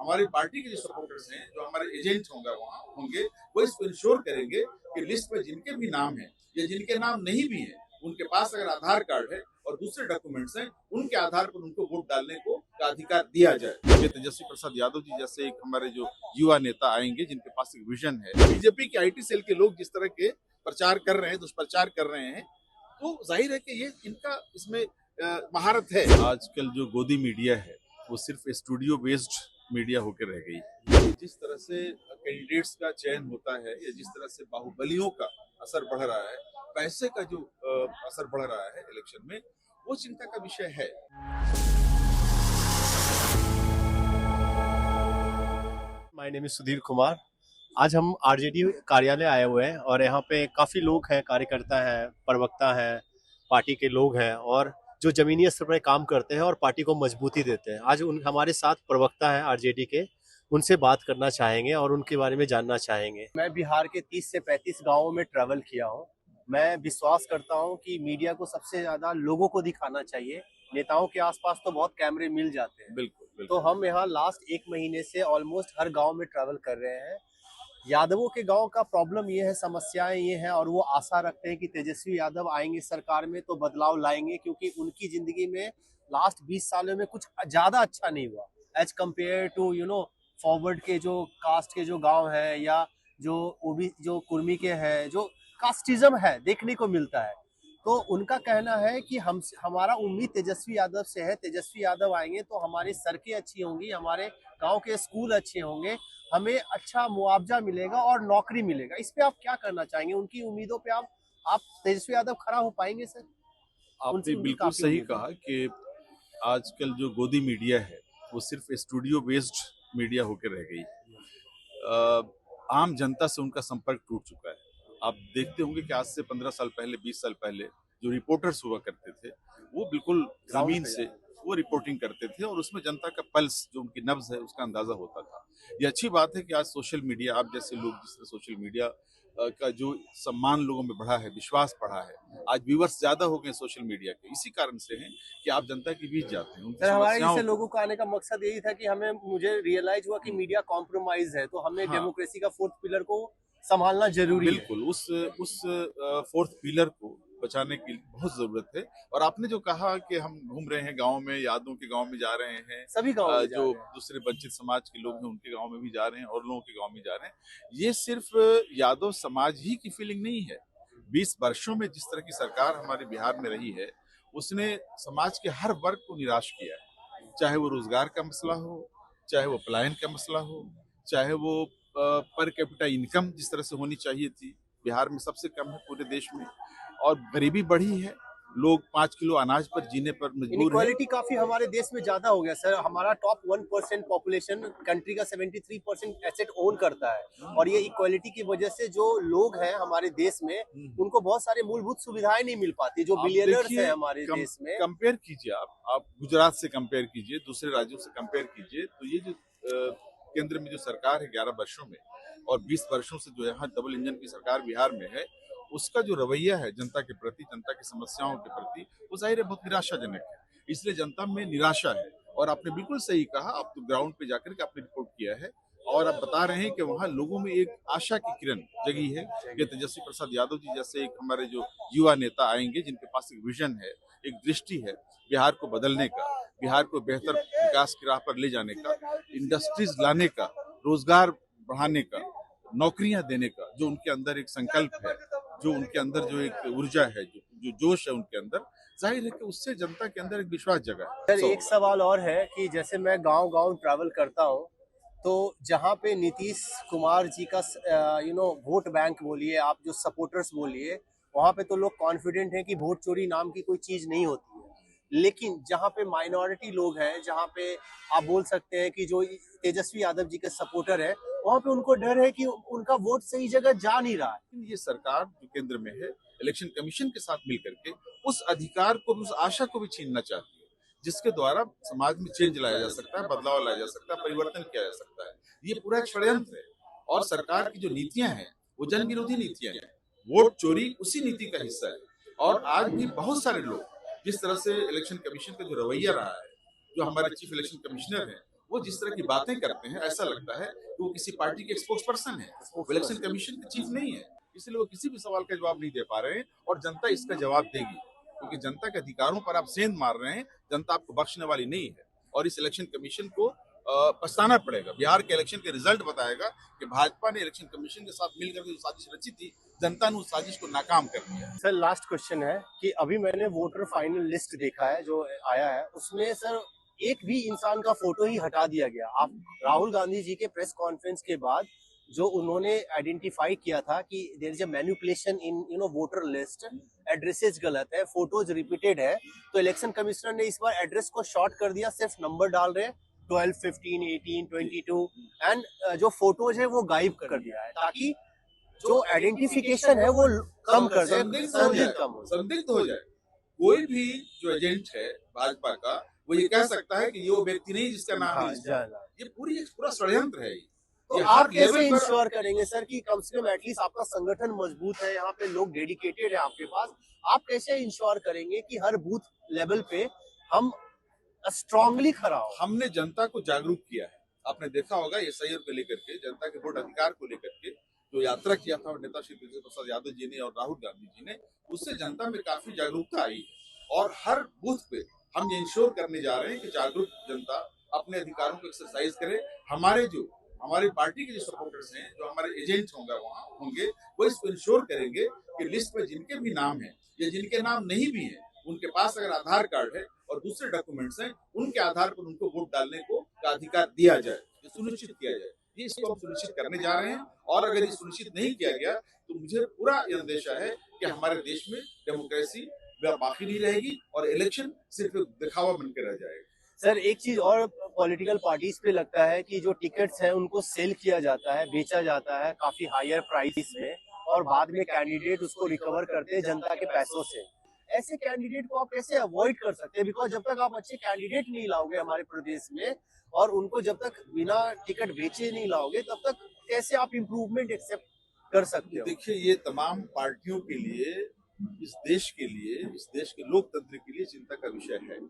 हमारी पार्टी के जो सपोर्टर्स हैं, जो हमारे एजेंट होंगे, वो इसको इंश्योर करेंगे कि लिस्ट में जिनके भी नाम हैं या जिनके नाम नहीं भी हैं, उनके पास अगर आधार कार्ड है और दूसरे डॉक्यूमेंट्स हैं, उनके आधार पर उनको वोट डालने का अधिकार दिया जाए। ये तेजस्वी प्रसाद यादव जी जैसे एक हमारे जो युवा नेता आएंगे, जिनके पास एक विजन है। बीजेपी के आईटी सेल के लोग जिस तरह के प्रचार कर रहे हैं, दुष्प्रचार कर रहे हैं, तो जाहिर है कि ये इनका इसमें महारत है। आजकल जो गोदी मीडिया है वो सिर्फ स्टूडियो बेस्ड मीडिया होकर रह गई। जिस तरह से कैंडिडेट्स का चयन होता है या जिस तरह से बाहुबलियों का असर बढ़ रहा है, पैसे का जो असर बढ़ रहा है इलेक्शन में, वो चिंता का विषय है। My name is Sudhir Kumar. आज हम आरजेडी कार्यालय आए हुए हैं और यहाँ पे काफ़ी लोग हैं, कार्यकर्ता हैं, प्रवक्ता हैं, पार्टी के लोग हैं और जो जमीनी स्तर पर काम करते हैं और पार्टी को मजबूती देते हैं। आज हमारे साथ प्रवक्ता हैं आरजेडी के, उनसे बात करना चाहेंगे और उनके बारे में जानना चाहेंगे। मैं बिहार के 30 से 35 गाँवों में ट्रैवल किया हूँ। मैं विश्वास करता हूँ कि मीडिया को सबसे ज़्यादा लोगों को दिखाना चाहिए। नेताओं के आसपास तो बहुत कैमरे मिल जाते हैं। बिल्कुल। तो हम यहाँ लास्ट 1 महीने से ऑलमोस्ट हर गाँव में ट्रैवल कर रहे हैं। यादवों के गांव का प्रॉब्लम ये है, समस्याएं ये हैं और वो आशा रखते हैं कि तेजस्वी यादव आएंगे सरकार में तो बदलाव लाएंगे, क्योंकि उनकी जिंदगी में लास्ट 20 सालों में कुछ ज्यादा अच्छा नहीं हुआ एज कम्पेयर टू फॉरवर्ड के जो कास्ट के जो गांव है या जो कुर्मी के हैं, जो कास्टिज्म है देखने को मिलता है। तो उनका कहना है कि हमारा उम्मीद तेजस्वी यादव से है। तेजस्वी यादव आएंगे तो हमारी सड़कें अच्छी होंगी, हमारे गांव के स्कूल अच्छे होंगे, हमें अच्छा मुआवजा मिलेगा और नौकरी मिलेगा। इस पे आप क्या करना चाहेंगे? उनकी उम्मीदों पे आप तेजस्वी यादव खड़ा हो पाएंगे सर? आपने बिल्कुल सही कहा कि आजकल जो गोदी मीडिया है वो सिर्फ स्टूडियो बेस्ड मीडिया होकर रह गई। आम जनता से उनका संपर्क टूट चुका है। आप देखते होंगे कि आज से 15 साल पहले, 20 साल पहले जो रिपोर्टर्स हुआ करते थे, वो बिल्कुल जमीन से वो रिपोर्टिंग करते थे और उसमें जनता का पल्स, जो उनकी नब्ज है, उसका अंदाजा होता था। ये अच्छी बात है कि आज सोशल मीडिया, आप जैसे लोग जिस तरह सोशल मीडिया का जो सम्मान लोगों में बढ़ा है, विश्वास बढ़ा है, आज व्यूवर्स ज्यादा हो गए सोशल मीडिया के, इसी कारण से हैं कि आप जनता के बीच जाते हैं। सर, हमारे जैसे लोगों को आने का मकसद यही था कि मुझे रियलाइज हुआ कि मीडिया कॉम्प्रोमाइज है, तो हमें डेमोक्रेसी का 4th पिलर को संभालना जरूरी है। बिल्कुल, उस 4th पिलर को बचाने की बहुत जरूरत है। और आपने जो कहा कि हम घूम रहे हैं गाँव में, यादों के गाँव में जा रहे हैं, सभी गाँव जो दूसरे वंचित समाज के लोग हैं उनके गाँव में भी जा रहे हैं और लोगों के गाँव में जा रहे हैं, ये सिर्फ यादव समाज ही की फीलिंग नहीं है। 20 वर्षों में जिस तरह की सरकार हमारे बिहार में रही है, उसने समाज के हर वर्ग को निराश किया है। चाहे वो रोजगार का मसला हो, चाहे वो पलायन का मसला हो, चाहे वो पर कैपिटा इनकम जिस तरह से होनी चाहिए थी, बिहार में सबसे कम है पूरे देश में, और गरीबी बढ़ी है, लोग 5 किलो अनाज पर जीने पर मजबूर है। इनइक्वालिटी काफी हमारे देश में ज्यादा हो गया सर। हमारा टॉप 1% पॉपुलेशन कंट्री का 73% एसेट ओन करता है और ये इक्वालिटी की वजह से जो लोग हैं हमारे देश में, उनको बहुत सारे मूलभूत सुविधाएं नहीं मिल पाती। जो बिलियनर्स हैं हमारे देश में, कंपेयर कीजिए, आप गुजरात से कंपेयर कीजिए, दूसरे राज्यों से कंपेयर कीजिए, तो ये जो केंद्र में जो सरकार है 11 वर्षों में और 20 वर्षों से जो यहाँ डबल इंजन की सरकार बिहार में है, उसका जो रवैया है जनता के प्रति, जनता की समस्याओं के प्रति, वो जाहिर है बहुत निराशाजनक है। इसलिए जनता में निराशा है। और आपने बिल्कुल सही कहा, आप तो ग्राउंड पे जाकर के आपने रिपोर्ट किया है और आप बता रहे हैं कि वहाँ लोगों में एक आशा की किरण जगी है कि तेजस्वी प्रसाद यादव जी जैसे एक हमारे जो युवा नेता आएंगे, जिनके पास एक विजन है, एक दृष्टि है बिहार को बदलने का, बिहार को बेहतर विकास की राह पर ले जाने का, इंडस्ट्रीज लाने का, रोजगार बढ़ाने का, नौकरियां देने का, जो उनके अंदर एक संकल्प है, जो उनके अंदर जो एक ऊर्जा है, जो जोश है उनके अंदर, जाहिर है कि उससे जनता के अंदर एक विश्वास जगा है। सर, एक सवाल और है कि जैसे मैं गांव-गांव ट्रैवल करता हूं, तो जहां पे नीतीश कुमार जी का वोट बैंक बोलिए, आप जो सपोर्टर्स बोलिए, वहां पे तो लोग कॉन्फिडेंट हैं कि वोट चोरी नाम की कोई चीज नहीं होती है। लेकिन जहां पे माइनॉरिटी लोग हैं, जहां पे आप बोल सकते हैं कि जो तेजस्वी यादव जी के सपोर्टर है, वहां पे उनको डर है कि उनका वोट सही जगह जा नहीं रहा है। ये सरकार जो केंद्र में है, इलेक्शन कमीशन के साथ मिलकर के उस अधिकार को, उस आशा को भी छीनना चाहती है, जिसके द्वारा समाज में चेंज लाया जा सकता है, बदलाव लाया जा सकता है, परिवर्तन किया जा सकता है। ये पूरा एक षड्यंत्र है और सरकार की जो नीतियां हैं वो जन विरोधी नीतियां हैं। वोट चोरी उसी नीति का हिस्सा है। और आज भी बहुत सारे लोग, जिस तरह से इलेक्शन कमीशन का जो रवैया रहा है, जो हमारे चीफ इलेक्शन कमिश्नर हैं, वो जिस तरह की बातें करते हैं, ऐसा लगता है कि वो किसी पार्टी के स्पोक्स पर्सन है, वो इलेक्शन कमीशन के चीफ नहीं है। इसलिए वो किसी भी सवाल का जवाब नहीं दे पा रहे हैं और जनता इसका जवाब देगी, क्योंकि जनता के अधिकारों पर आप सेंध मार रहे हैं। जनता आपको बख्शने वाली नहीं है और इस इलेक्शन कमीशन को पछताना पड़ेगा। बिहार के इलेक्शन के रिजल्ट बताएगा कि भाजपा ने इलेक्शन कमीशन के साथ मिलकर जो साजिश रची थी, जनता ने उस साजिश को नाकाम कर दिया। सर लास्ट क्वेश्चन है कि अभी मैंने वोटर फाइनल लिस्ट देखा है जो आया है, उसमें सर एक भी इंसान का फोटो ही हटा दिया गया। आप राहुल गांधी जी के प्रेस कॉन्फ्रेंस के बाद जो उन्होंने आइडेंटिफाई किया था कि there is a manipulation in voter list, addresses गलत है, फोटोज रिपीटेड है, तो इलेक्शन कमिश्नर ने इस बार एड्रेस को शॉर्ट कर दिया, सिर्फ नंबर डाल रहे हैं 12, 15, 18, 22 एंड जो फोटोज है वो गायब कर दिया है, ताकि जो आइडेंटिफिकेशन है वो कम कर दे, संदिग्ध हो जाए। कोई भी जो एजेंट है भाजपा का, वो ये कह सकता है कि ये वो व्यक्ति नहीं जिसका नाम है। ये पूरा षड्यंत्र है। तो आप कैसे इंश्योर करेंगे सर कि कम से कम एटलीस्ट आपका संगठन मजबूत है, यहाँ पे लोग डेडिकेटेड है आपके पास, आप कैसे इंश्योर करेंगे कि हर बूथ लेवल पे हम स्ट्रांगली खड़ा हो? हमने जनता को जागरूक किया है। आपने देखा होगा एसआईआर को लेकर के, जनता के वोट अधिकार को लेकर के जो यात्रा किया था नेता श्री तेजस्वी प्रसाद यादव जी ने और राहुल गांधी जी ने, उससे जनता में काफी जागरूकता आई है। और हर बूथ पे हम ये इंश्योर करने जा रहे हैं कि जागरूक जनता अपने अधिकारों को एक्सरसाइज करे। हमारी पार्टी के जो सपोर्टर्स हैं, जो हमारे एजेंट होंगे, वो इसको इंश्योर करेंगे कि लिस्ट में जिनके भी नाम है या जिनके नाम नहीं भी है, उनके पास अगर आधार कार्ड है और दूसरे डॉक्यूमेंट्स हैं, उनके आधार पर उनको वोट डालने को का अधिकार दिया जाए, ये सुनिश्चित किया जाए। ये इसको हम सुनिश्चित करने जा रहे हैं। और अगर ये सुनिश्चित नहीं किया गया तो मुझे पूरा यह अंदेशा है कि हमारे देश में डेमोक्रेसी बाकी नहीं रहेगी और इलेक्शन सिर्फ दिखावा बनकर रह जाएगा। सर एक चीज और पॉलिटिकल पार्टीज पे लगता है कि जो टिकट्स हैं उनको सेल किया जाता है, बेचा जाता है काफी हायर प्राइस में, और बाद में कैंडिडेट उसको रिकवर करते हैं जनता के पैसों से। ऐसे कैंडिडेट को आप कैसे अवॉइड कर सकते हैं? बिकॉज जब तक आप अच्छे कैंडिडेट नहीं लाओगे हमारे प्रदेश में, और उनको जब तक बिना टिकट बेचे नहीं लाओगे, तब तक कैसे आप इम्प्रूवमेंट एक्सेप्ट कर सकते हो? देखिए, ये तमाम पार्टियों के लिए, इस देश के लिए, इस देश के लोकतंत्र के लिए चिंता का विषय है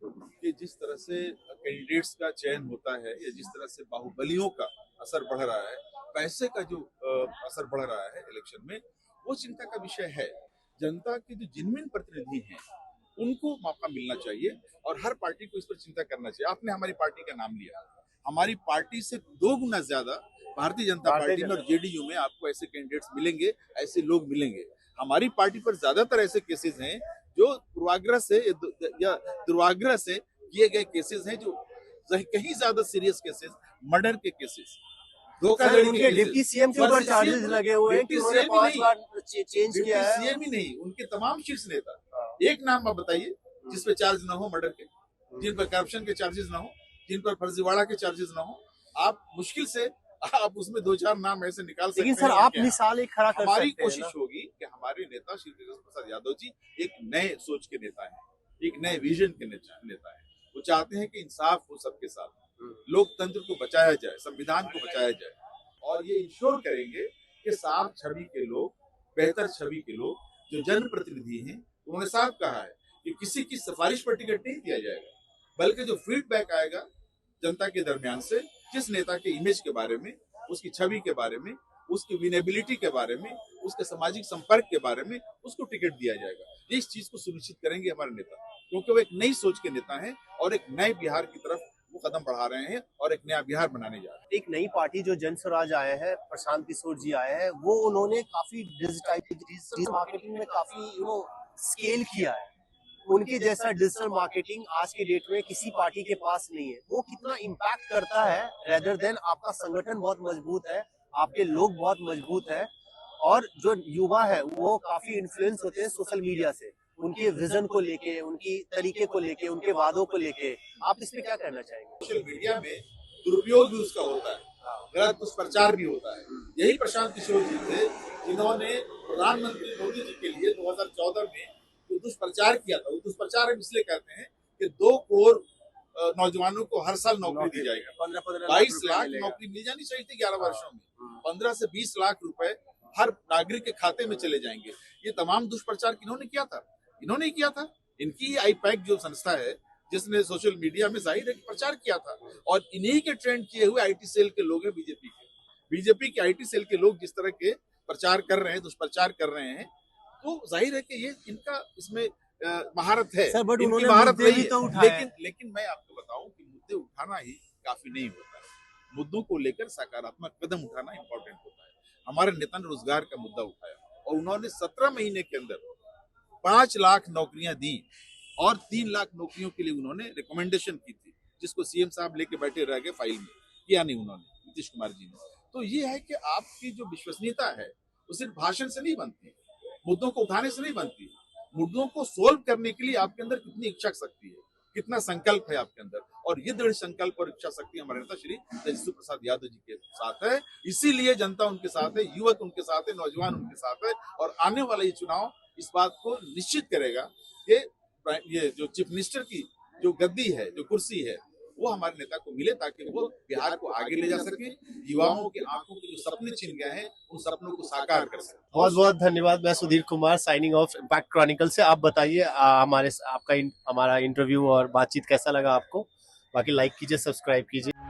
कि जिस तरह से कैंडिडेट्स का चयन होता है या जिस तरह से बाहुबलियों का असर बढ़ रहा है, पैसे का जो असर बढ़ रहा है इलेक्शन में, वो चिंता का विषय है। जनता के जो जिनमिन प्रतिनिधि हैं उनको मौका मिलना चाहिए और हर पार्टी को इस पर चिंता करना चाहिए। आपने हमारी पार्टी का नाम लिया, हमारी पार्टी से 2 गुना ज्यादा भारतीय जनता पार्टी में और जेडीयू में आपको ऐसे कैंडिडेट्स मिलेंगे, ऐसे लोग मिलेंगे। हमारी पार्टी पर ज्यादातर ऐसे केसेस हैं जो पूर्वाग्रह से किए गए केसेस हैं, जो कहीं ज्यादा सीरियस केसेस, मर्डर के केसेस, धोखाधड़ी के डिप्टी सीएम के ऊपर चार्जेस लगे हुए हैं कि उन्होंने 5 बार चेंज किया है। सीएम ही नहीं, उनके तमाम शीर्ष नेता, एक नाम आप बताइए जिस पे चार्ज ना हो मर्डर के, जिन पर करप्शन के चार्जेस ना हो, जिन पर फर्जीवाड़ा के चार्जेस ना हो। आप मुश्किल से आप उसमें 2-4 नाम ऐसे निकाल सकते हैं। लेकिन सर आप मिसाल एक खड़ा कर सकते हैं। हमारी कोशिश होगी कि हमारे नेता श्री तेजस्वी प्रसाद यादव जी एक नए सोच के नेता हैं, एक नए विजन के नेता हैं। वो चाहते हैं कि इंसाफ हो सबके साथ, लोकतंत्र को बचाया जाए, संविधान को बचाया जाए, और ये इंश्योर करेंगे कि साफ छवि के लोग, बेहतर छवि के लोग जो जनप्रतिनिधि हैं, उन्होंने साफ कहा है कि किसी की सिफारिश पर टिकट नहीं दिया जाएगा, बल्कि जो फीडबैक आएगा जनता के दरमियान से, जिस नेता के इमेज के बारे में, उसकी छवि के बारे में, उसकी विनेबिलिटी के बारे में, उसके सामाजिक संपर्क के बारे में, उसको टिकट दिया जाएगा। ये इस चीज को सुनिश्चित करेंगे हमारे नेता, क्योंकि वो एक नई सोच के नेता हैं और एक नए बिहार की तरफ वो कदम बढ़ा रहे हैं और एक नया बिहार बनाने जा रहे हैं। एक नई पार्टी जो जन स्वराज आए हैं, प्रशांत किशोर जी आए हैं, वो उन्होंने काफी डिजिटल मार्केटिंग में काफी स्केल किया है। उनके जैसा डिजिटल मार्केटिंग आज के डेट में किसी पार्टी के पास नहीं है। वो कितना इम्पैक्ट करता है, रेदर देन आपका संगठन बहुत मजबूत है, आपके लोग बहुत मजबूत है, और जो युवा है वो काफी इन्फ्लुएंस होते हैं सोशल मीडिया से, उनके विजन को लेके, उनकी तरीके को लेके, उनके वादों को लेके। आप इस पे क्या कहना चाहेंगे? सोशल मीडिया में दुरुपयोग भी उसका होता है, गलत दुष्प्रचार भी होता है। यही प्रशांत किशोर जी थे जिन्होंने प्रधानमंत्री मोदी जी के लिए 2014 में जो दुष्प्रचार किया था। वो दुष्प्रचार हम इसलिए कहते हैं कि 2 करोड़ नौजवानों को हर साल नौकरी दी जाएगी, 22 लाख नौकरी मिल जानी चाहिए थी 11 वर्षों में, 15 से 20 लाख रुपए हर नागरिक के खाते में चले जाएंगे। ये तमाम दुष्प्रचार किन्होंने किया था? इन्होंने किया था। इनकी आईपैक जो संस्था है, जिसने सोशल मीडिया में जाहिर है कि प्रचार किया था, और इन्हीं के ट्रेंड किए हुए आईटी सेल के लोग हैं बीजेपी के आईटी सेल के लोग जिस तरह के प्रचार कर रहे हैं, दुष्प्रचार कर रहे हैं, तो जाहिर है कि ये इनका इसमें महारत है। सर, बट इनकी उन्होंने महारत मुद्दे नहीं भी तो है। उठाए। लेकिन मैं आपको बताऊं कि मुद्दे उठाना ही काफी नहीं होता है। मुद्दों को लेकर सकारात्मक कदम उठाना इंपॉर्टेंट होता है। हमारे नेता ने रोजगार का मुद्दा उठाया और उन्होंने 17 महीने के अंदर 5 लाख नौकरियां दी और 3 लाख नौकरियों के लिए उन्होंने रिकमेंडेशन की थी, जिसको सीएम साहब लेके बैठे रह गए, फाइल में किया नहीं उन्होंने, नीतीश कुमार जी ने। तो ये है कि आपकी जो विश्वसनीयता है वो सिर्फ भाषण से नहीं बनती, मुद्दों को उठाने से नहीं बनती। मुद्दों को सोल्व करने के लिए आपके अंदर कितनी इच्छा शक्ति है, कितना संकल्प है आपके अंदर, और ये दृढ़ संकल्प और इच्छा शक्ति हमारे नेता श्री तेजस्वी प्रसाद यादव जी के साथ है। इसीलिए जनता उनके साथ है, युवक उनके साथ है, नौजवान उनके साथ है, और आने वाला ये चुनाव इस बात को निश्चित करेगा कि ये जो चीफ मिनिस्टर की जो गद्दी है, जो कुर्सी है, वो हमारे नेता को मिले, ताकि वो बिहार को आगे ले जा सके, युवाओं के आंखों के जो सपने छिन गए हैं उन सपनों को साकार कर सके। बहुत बहुत धन्यवाद। मैं Sudhir Kumar, signing off impact Chronicle से। आप बताइए हमारा इंटरव्यू और बातचीत कैसा लगा आपको? बाकी लाइक कीजिए, सब्सक्राइब कीजिए।